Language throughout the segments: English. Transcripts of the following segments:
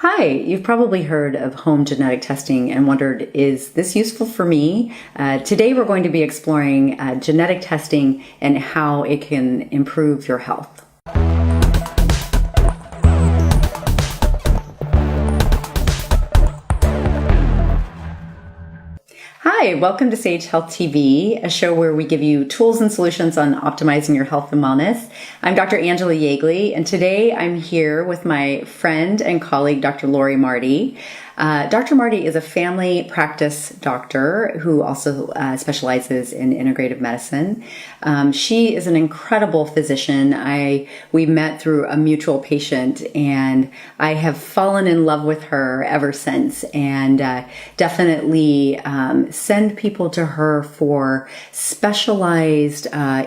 Hi, you've probably heard of home genetic testing and wondered, is this useful for me? Today we're going to be exploring genetic testing and how it can improve your health. Hi, welcome to Sage Health TV, a show where we give you tools and solutions on optimizing your health and wellness. I'm Dr. Angila Jaeggli, and today I'm here with my friend and colleague, Dr. Laurie Marti. Dr. Marti is a family practice doctor who also specializes in integrative medicine. She is an incredible physician. We met through a mutual patient, and I have fallen in love with her ever since, and definitely send people to her for specialized,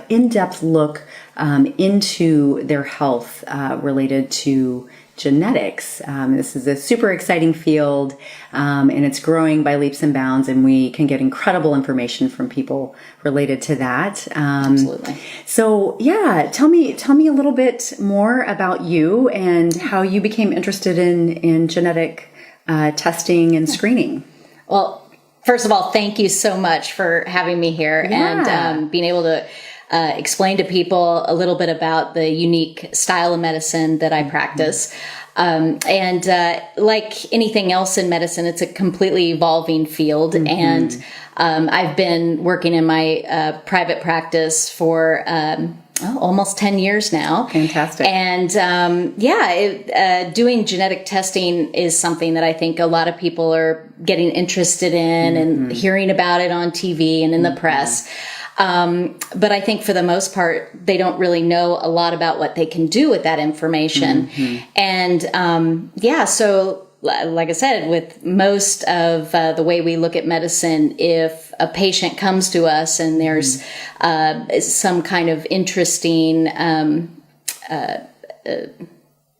in-depth look into their health related to genetics. This is a super exciting field, and it's growing by leaps and bounds, and we can get incredible information from people related to that. Absolutely. So yeah, tell me a little bit more about you and how you became interested in genetic testing and screening. Well, first of all, thank you so much for having me here and being able to explain to people a little bit about the unique style of medicine that I practice. And like anything else in medicine, it's a completely evolving field. Mm-hmm. And I've been working in my private practice for almost 10 years now. Fantastic. And doing genetic testing is something that I think a lot of people are getting interested in and hearing about it on TV and in the press. But I think for the most part, they don't really know a lot about what they can do with that information. Mm-hmm. And so like I said, with most of the way we look at medicine, if a patient comes to us and there's some kind of interesting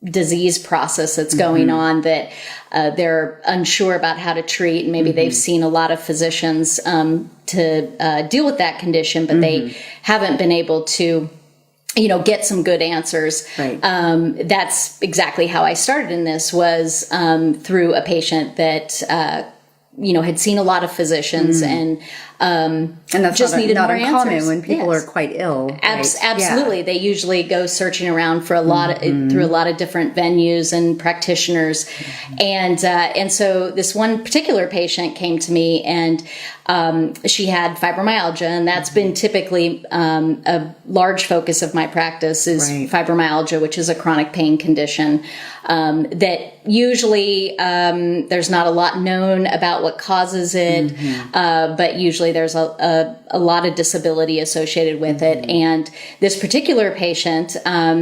disease process that's going on that they're unsure about how to treat, and maybe they've seen a lot of physicians to deal with that condition, but they haven't been able to get some good answers. Right. That's exactly how I started in this, was through a patient that had seen a lot of physicians and that's just needed not more uncommon answers. when people are quite ill. Right? Absolutely. Yeah. They usually go searching around for through a lot of different venues and practitioners. And so this one particular patient came to me, and she had fibromyalgia, and that's been typically a large focus of my practice is fibromyalgia, which is a chronic pain condition that usually there's not a lot known about what causes it, but usually there's a lot of disability associated with it. And this particular patient, a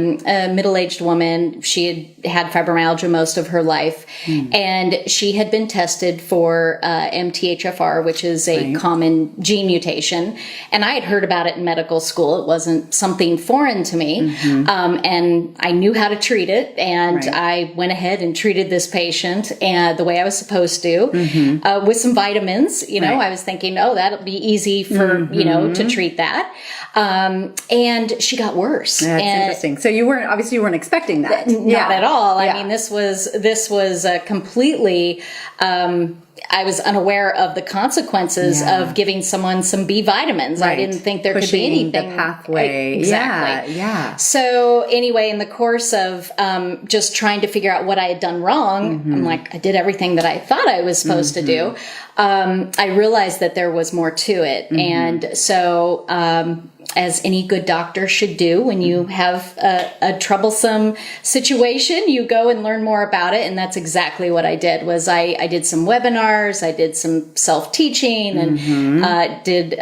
middle-aged woman, she had fibromyalgia most of her life, and she had been tested for MTHFR, which is a common gene mutation. And I had heard about it in medical school. It wasn't something foreign to me. And I knew how to treat it. And I went ahead and treated this patient the way I was supposed to, with some vitamins. I was thinking, that'll be easy for, to treat that. And she got worse. That's interesting. So you weren't expecting that. Not at all. I mean, this was completely, I was unaware of the consequences of giving someone some B vitamins. I didn't think there could be anything. The pathway. Exactly. Yeah. So anyway, in the course of just trying to figure out what I had done wrong, I'm like, I did everything that I thought I was supposed to do. I realized that there was more to it. And so, as any good doctor should do, when you have a troublesome situation, you go and learn more about it. And that's exactly what I did. Was I did some webinars, I did some self-teaching, and did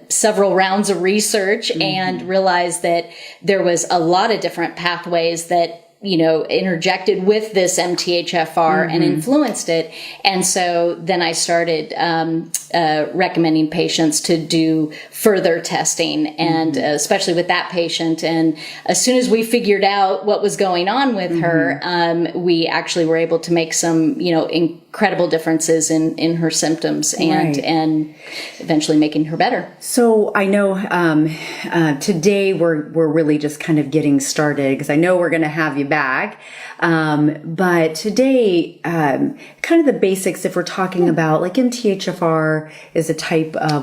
several rounds of research, and realized that there was a lot of different pathways that interjected with this MTHFR and influenced it. And so then I started recommending patients to do further testing, and especially with that patient. And as soon as we figured out what was going on with her, we actually were able to make some, incredible differences in her symptoms and eventually making her better. So I know today we're really just kind of getting started, because I know we're going to have you bag. But today, kind of the basics, if we're talking about like MTHFR is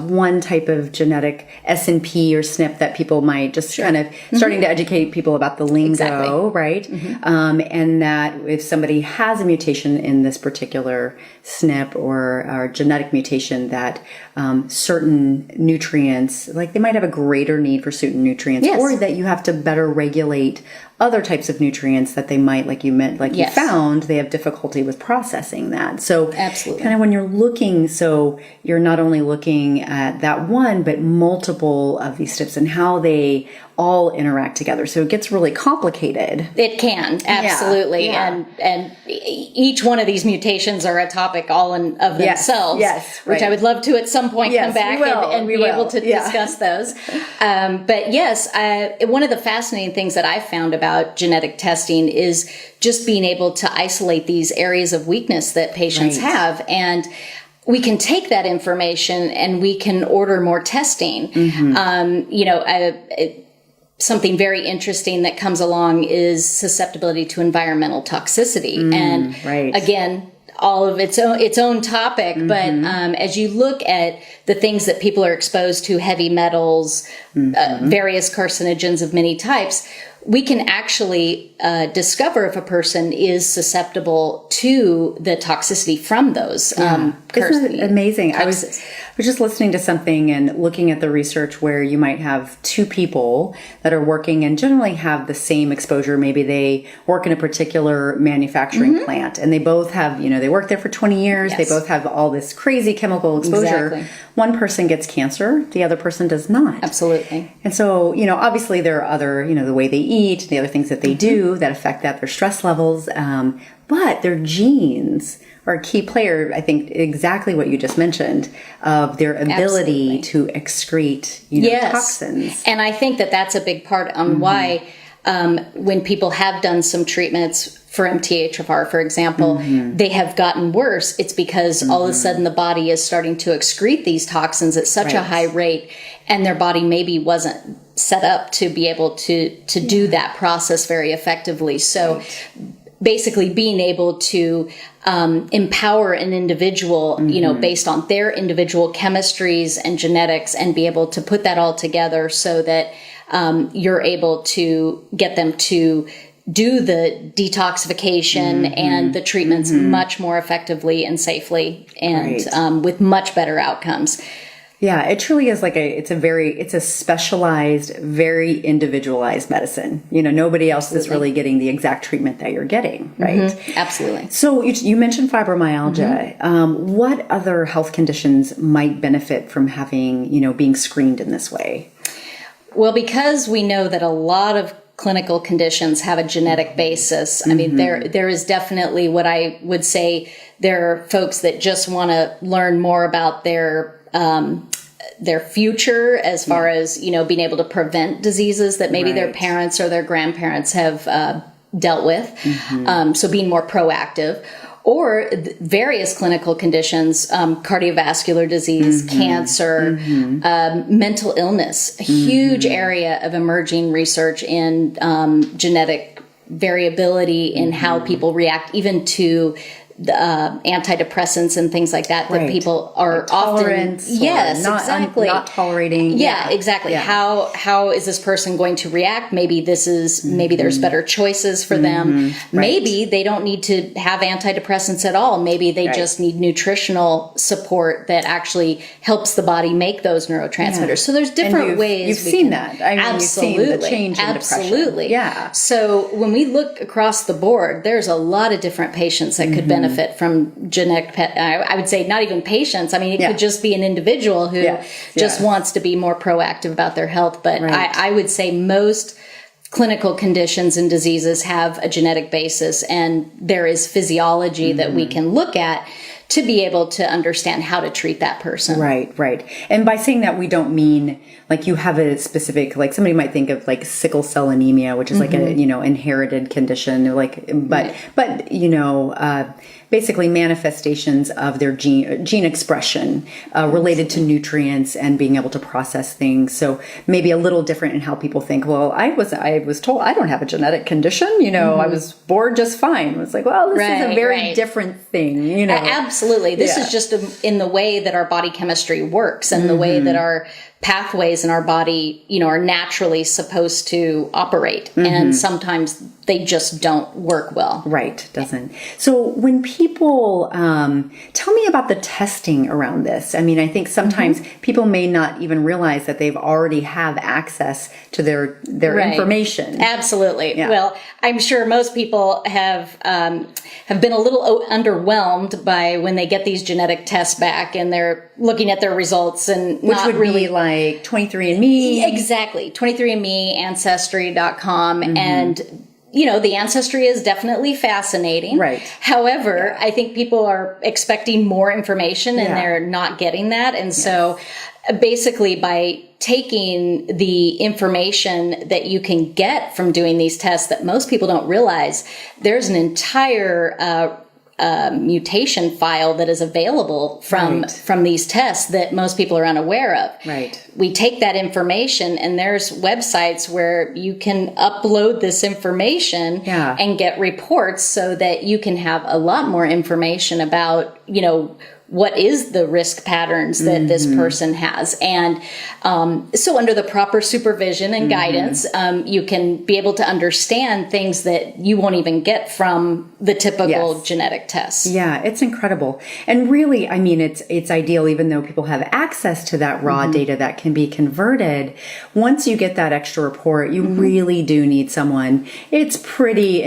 one type of genetic SNP or SNP that people might just kind of starting to educate people about the lingo, right? And that if somebody has a mutation in this particular SNP or genetic mutation, that certain nutrients, like they might have a greater need for certain nutrients, or that you have to better regulate other types of nutrients that they might, like you meant, like you found, they have difficulty with processing that. So absolutely, kind of when you're looking, so you're not only looking at that one, but multiple of these SNPs and how they all interact together. So it gets really complicated. It can, absolutely. And each one of these mutations are a topic all of themselves, which I would love to at some point come back and be able to discuss those. But yes, one of the fascinating things that I found about genetic testing is just being able to isolate these areas of weakness that patients have. And we can take that information and we can order more testing. Something very interesting that comes along is susceptibility to environmental toxicity. And again, all of its own topic. But as you look at the things that people are exposed to, heavy metals, various carcinogens of many types, we can actually discover if a person is susceptible to the toxicity from those. Isn't it amazing? I was just listening to something and looking at the research where you might have two people that are working and generally have the same exposure. Maybe they work in a particular manufacturing plant and they both have, they work there for 20 years. They both have all this crazy chemical exposure. One person gets cancer, the other person does not. Absolutely. And so, obviously there are other, the way they eat, the other things that they do that affect that, their stress levels, but their genes are a key player, I think, exactly what you just mentioned, of their ability to excrete, toxins. And I think that that's a big part on why when people have done some treatments for MTHFR, for example, they have gotten worse. It's because all of a sudden the body is starting to excrete these toxins at such a high rate, and their body maybe wasn't set up to be able to do that process very effectively. So basically being able to empower an individual, based on their individual chemistries and genetics, and be able to put that all together so that you're able to get them to do the detoxification and the treatments much more effectively and safely and with much better outcomes. Yeah, it truly is it's a specialized, very individualized medicine. Nobody else is really getting the exact treatment that you're getting, right? Absolutely. So you mentioned fibromyalgia. What other health conditions might benefit from having, being screened in this way? Well, because we know that a lot of clinical conditions have a genetic basis. I mean, there is definitely what I would say there are folks that just want to learn more about their future as far as, being able to prevent diseases that maybe their parents or their grandparents have dealt with. So being more proactive. Or various clinical conditions, cardiovascular disease, cancer, mental illness, a huge area of emerging research in genetic variability in how people react even to the antidepressants and things like that people are often not tolerating. Exactly. How is this person going to react? Maybe there's better choices for them. Maybe they don't need to have antidepressants at all. Maybe they just need nutritional support that actually helps the body make those neurotransmitters. So there's different ways. You've seen that. I mean, absolutely. You've seen the change in depression. Yeah. So when we look across the board, there's a lot of different patients that could benefit from genetic, I would say not even patients. I mean, it could just be an individual who just wants to be more proactive about their health. But I would say most clinical conditions and diseases have a genetic basis, and there is physiology that we can look at to be able to understand how to treat that person. Right. And by saying that, we don't mean like you have a specific, like somebody might think of like sickle cell anemia, which is like a, inherited condition, like, but basically manifestations of their gene expression related to nutrients and being able to process things. So maybe a little different in how people think, well, I was told I don't have a genetic condition, I was born just fine. It was like, well, this is a very different thing, Absolutely. This is just in the way that our body chemistry works and the way that our pathways in our body, are naturally supposed to operate. And sometimes they just don't work well. Right. Doesn't. So when people, tell me about the testing around this. I mean, I think sometimes people may not even realize that they've already have access to their information. Absolutely. Yeah. Well, I'm sure most people have been a little underwhelmed by when they get these genetic tests back and they're looking at their results and which would really be like 23andMe. Exactly. 23andMe, Ancestry.com, and the ancestry is definitely fascinating. Right. However, I think people are expecting more information and they're not getting that. And so basically by taking the information that you can get from doing these tests that most people don't realize, there's an entire mutation file that is available from these tests that most people are unaware of. Right. We take that information and there's websites where you can upload this information and get reports so that you can have a lot more information about, what is the risk patterns that this person has. And so under the proper supervision and guidance, you can be able to understand things that you won't even get from the typical genetic tests. Yeah, it's incredible. And really, I mean, it's ideal, even though people have access to that raw data that can be converted. Once you get that extra report, you really do need someone. It's a pretty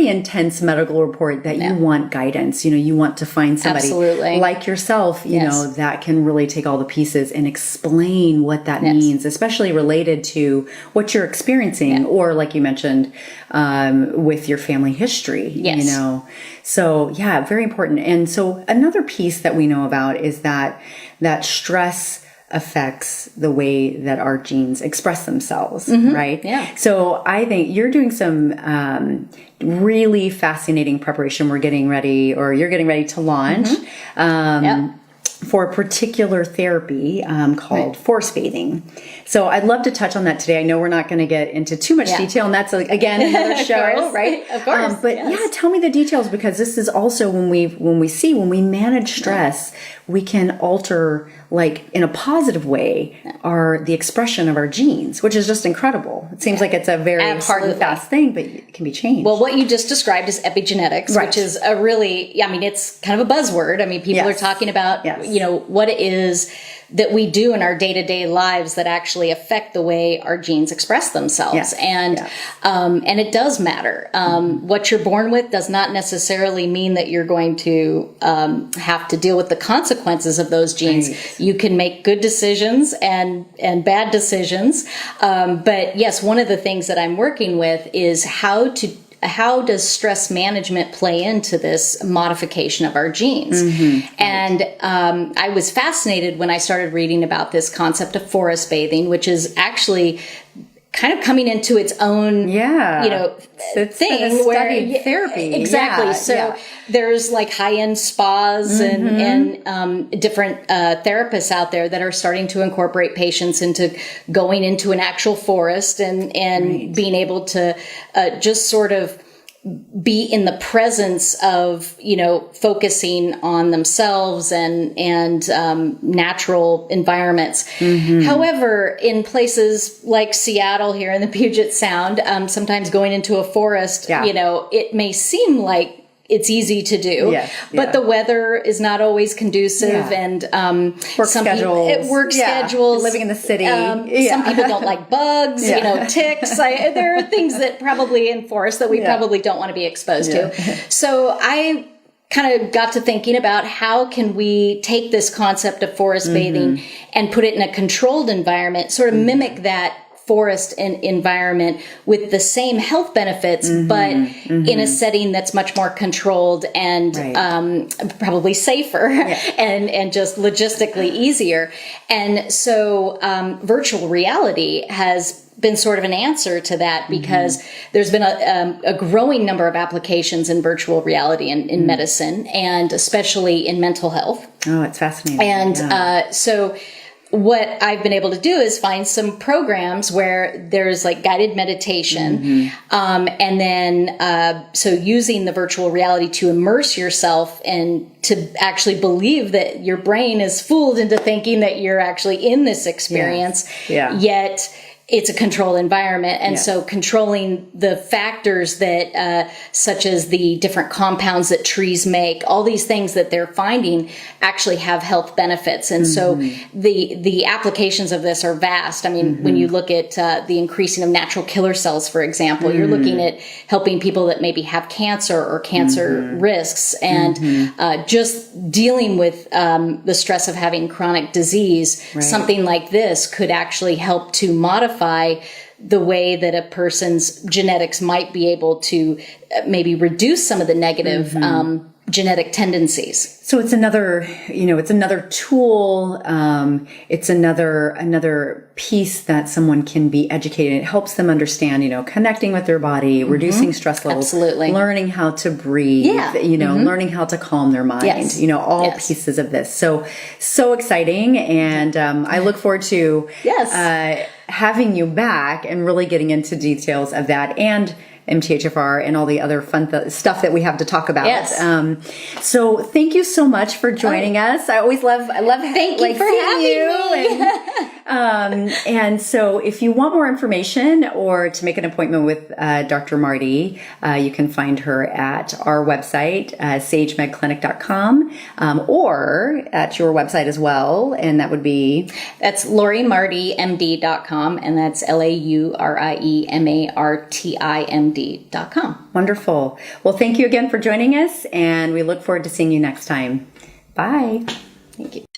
intense medical report that you want guidance. You want to find somebody like yourself, that can really take all the pieces and explain what that means, especially related to what you're experiencing or like you mentioned, with your family history, So very important. And so another piece that we know about is that stress affects the way that our genes express themselves, right? Yeah. So I think you're doing some really fascinating preparation. You're getting ready to launch for a particular therapy called force bathing. So I'd love to touch on that today. I know we're not going to get into too much detail, and that's again another show, right? Of course. But tell me the details, because this is also when we manage stress, we can alter, like in a positive way, the expression of our genes, which is just incredible. It seems like it's a very hard and fast thing, but it can be changed. Well, what you just described is epigenetics, which is a really, it's kind of a buzzword. I mean, people are talking about, what it is that we do in our day-to-day lives that actually affect the way our genes express themselves. And it does matter. What you're born with does not necessarily mean that you're going to have to deal with the consequences of those genes. Right. You can make good decisions and bad decisions. But yes, one of the things that I'm working with is how does stress management play into this modification of our genes? And I was fascinated when I started reading about this concept of forest bathing, which is actually kind of coming into its own, thing where therapy. Exactly. So there's like high-end spas and different therapists out there that are starting to incorporate patients into going into an actual forest and being able to just sort of be in the presence of, focusing on themselves and natural environments. However, in places like Seattle here in the Puget Sound, sometimes going into a forest, it may seem like it's easy to do, but the weather is not always conducive, and work schedules, living in the city. Some people don't like bugs, ticks. There are things that probably in forests that we probably don't want to be exposed to. So I kind of got to thinking about how can we take this concept of forest bathing and put it in a controlled environment, sort of mimic that forest environment with the same health benefits, but in a setting that's much more controlled and probably safer and just logistically easier. And so virtual reality has been sort of an answer to that, because there's been a growing number of applications in virtual reality in medicine, and especially in mental health. Oh, it's fascinating. And so what I've been able to do is find some programs where there's like guided meditation. And then, so using the virtual reality to immerse yourself and to actually believe that your brain is fooled into thinking that you're actually in this experience, yet it's a controlled environment. And so controlling the factors that, such as the different compounds that trees make, all these things that they're finding actually have health benefits. And so the applications of this are vast. I mean, when you look at the increasing of natural killer cells, for example, you're looking at helping people that maybe have cancer or cancer risks, and just dealing with the stress of having chronic disease. Something like this could actually help to modify the way that a person's genetics might be able to maybe reduce some of the negative genetic tendencies. So it's another, it's another tool. It's another piece that someone can be educated. It helps them understand, connecting with their body, reducing stress levels, learning how to breathe, learning how to calm their mind, all pieces of this. So exciting. And I look forward to having you back and really getting into details of that, and MTHFR and all the other fun stuff that we have to talk about. So thank you so much for joining us. I love thank you for having me. And so if you want more information or to make an appointment with Dr. Marti, you can find her at our website, sagemedclinic.com, or at your website as well. And that would be? That's lauriemartimd.com, and that's LaurieMartimd.com. Wonderful. Well, thank you again for joining us, and we look forward to seeing you next time. Bye. Thank you.